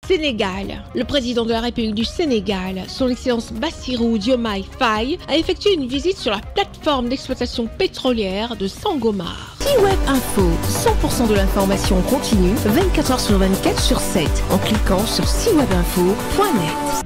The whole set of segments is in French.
Sénégal. Le président de la République du Sénégal, son Excellence Bassirou Diomaye Faye, a effectué une visite sur la plateforme d'exploitation pétrolière de Sangomar. C-Web Info, 100% de l'information continue, 24 h sur 24 sur 7, en cliquant sur cwebinfo.net.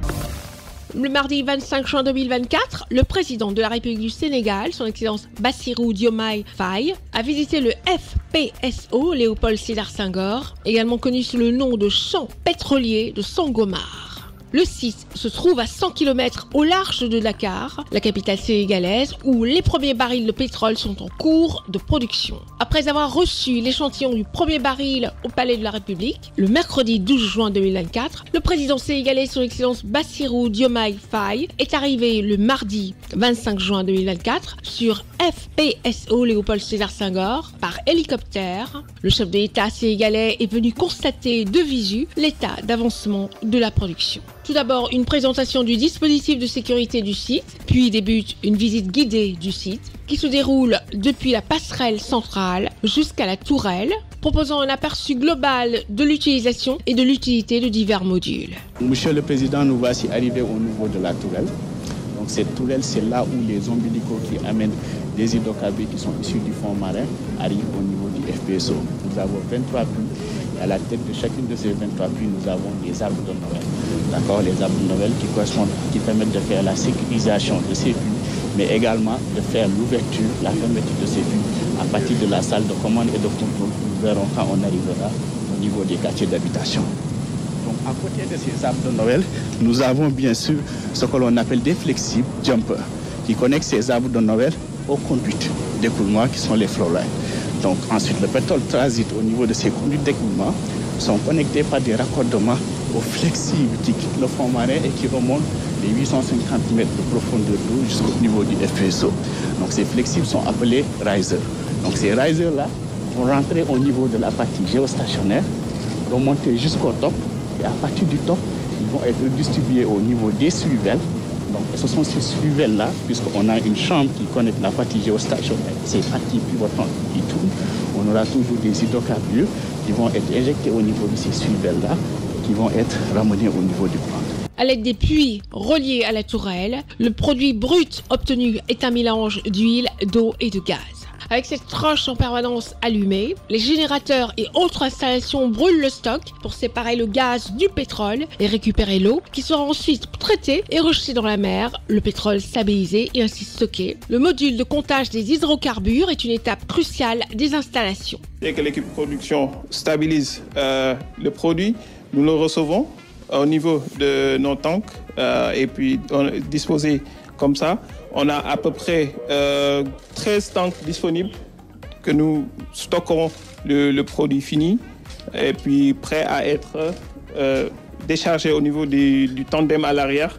Le mardi 25 juin 2024, le président de la République du Sénégal, son Excellence Bassirou Diomaye Faye, a visité le FPSO Léopold Sédar Senghor, également connu sous le nom de champ pétrolier de Sangomar. Le site se trouve à 100 km au large de Dakar, la capitale sénégalaise, où les premiers barils de pétrole sont en cours de production. Après avoir reçu l'échantillon du premier baril au Palais de la République, le mercredi 12 juin 2024, le président sénégalais, son Excellence Bassirou Diomaye Faye, est arrivé le mardi 25 juin 2024 sur FPSO Léopold Sédar Senghor par hélicoptère. Le chef de l'État sénégalais est venu constater de visu l'état d'avancement de la production. Tout d'abord, une présentation du dispositif de sécurité du site, puis débute une visite guidée du site qui se déroule depuis la passerelle centrale jusqu'à la tourelle, proposant un aperçu global de l'utilisation et de l'utilité de divers modules. Monsieur le Président, nous voici arrivés au niveau de la tourelle. Donc cette tourelle, c'est là où les ombilicaux qui amènent des hydrocarbures qui sont issus du fond marin arrivent au niveau du FPSO. Nous avons 23 puits. À la tête de chacune de ces 23 puits, nous avons des arbres de Noël. D'accord, les arbres de Noël qui permettent de faire la sécurisation de ces puits, mais également de faire l'ouverture, la fermeture de ces puits à partir de la salle de commande et de contrôle. Nous verrons quand on arrivera au niveau des quartiers d'habitation. Donc, à côté de ces arbres de Noël, nous avons bien sûr ce que l'on appelle des flexibles jumpers qui connectent ces arbres de Noël aux conduites d'écoulement qui sont les flowlines. Donc ensuite, le pétrole transite au niveau de ces conduites d'écoulement, sont connectés par des raccordements aux flexibles qui quittent le fond marin et qui remontent les 850 mètres de profondeur d'eau jusqu'au niveau du FPSO. Donc ces flexibles sont appelés risers. Donc ces risers-là vont rentrer au niveau de la partie géostationnaire, remonter jusqu'au top, et à partir du top, ils vont être distribués au niveau des suivelles. Donc, ce sont ces suivelles-là, puisqu'on a une chambre qui connecte la partie géostationnaire, ces parties pivotantes qui tournent, on aura toujours des hydrocarbures qui vont être injectés au niveau de ces suivelles-là, qui vont être ramenés au niveau du plan. À l'aide des puits reliés à la tourelle, le produit brut obtenu est un mélange d'huile, d'eau et de gaz. Avec cette roche en permanence allumée, les générateurs et autres installations brûlent le stock pour séparer le gaz du pétrole et récupérer l'eau qui sera ensuite traitée et rejetée dans la mer, le pétrole stabilisé et ainsi stocké. Le module de comptage des hydrocarbures est une étape cruciale des installations. Dès que l'équipe production stabilise le produit, nous le recevons au niveau de nos tanks et puis disposés comme ça. On a à peu près 13 tanks disponibles que nous stockerons le produit fini et puis prêt à être déchargé au niveau du tandem à l'arrière.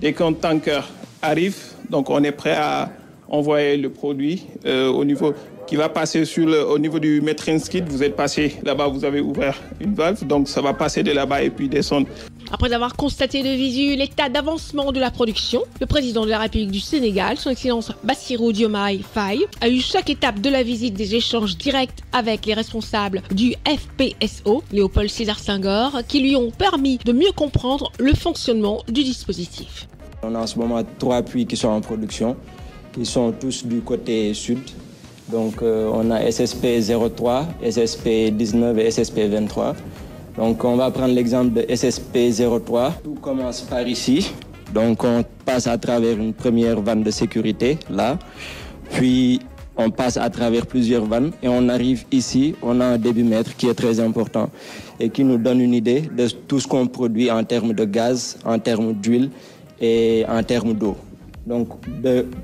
Dès qu'un tanker arrive, donc on est prêt à envoyer le produit au niveau qui va passer au niveau du metering skid. Vous êtes passé là-bas, vous avez ouvert une valve, donc ça va passer de là-bas et puis descendre. Après avoir constaté de visu l'état d'avancement de la production, le président de la République du Sénégal, son Excellence Bassirou Diomaye Faye, a eu chaque étape de la visite des échanges directs avec les responsables du FPSO, Léopold Sédar Senghor, qui lui ont permis de mieux comprendre le fonctionnement du dispositif. On a en ce moment 3 puits qui sont en production, qui sont tous du côté sud. Donc on a SSP 03, SSP 19 et SSP 23. Donc on va prendre l'exemple de SSP 03. Tout commence par ici. Donc on passe à travers une première vanne de sécurité, là. Puis on passe à travers plusieurs vannes et on arrive ici. On a un débitmètre qui est très important et qui nous donne une idée de tout ce qu'on produit en termes de gaz, en termes d'huile et en termes d'eau. Donc,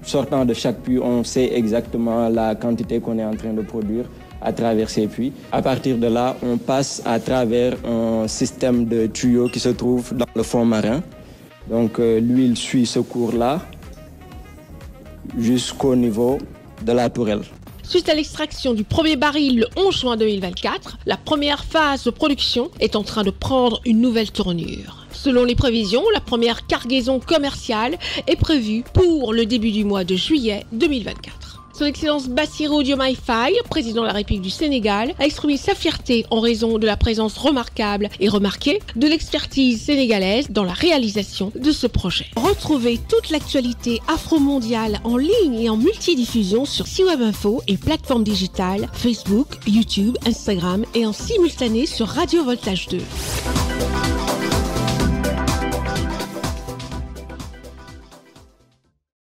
sortant de chaque puits, on sait exactement la quantité qu'on est en train de produire à travers ces puits. À partir de là, on passe à travers un système de tuyaux qui se trouve dans le fond marin. Donc, l'huile suit ce cours-là jusqu'au niveau de la tourelle. Suite à l'extraction du premier baril le 11 juin 2024, la première phase de production est en train de prendre une nouvelle tournure. Selon les prévisions, la première cargaison commerciale est prévue pour le début du mois de juillet 2024. Son Excellence Bassirou Diomaye Faye, président de la République du Sénégal, a exprimé sa fierté en raison de la présence remarquable et remarquée de l'expertise sénégalaise dans la réalisation de ce projet. Retrouvez toute l'actualité afro-mondiale en ligne et en multidiffusion sur CWeb Info et plateformes digitales Facebook, YouTube, Instagram et en simultané sur Radio Voltage 2.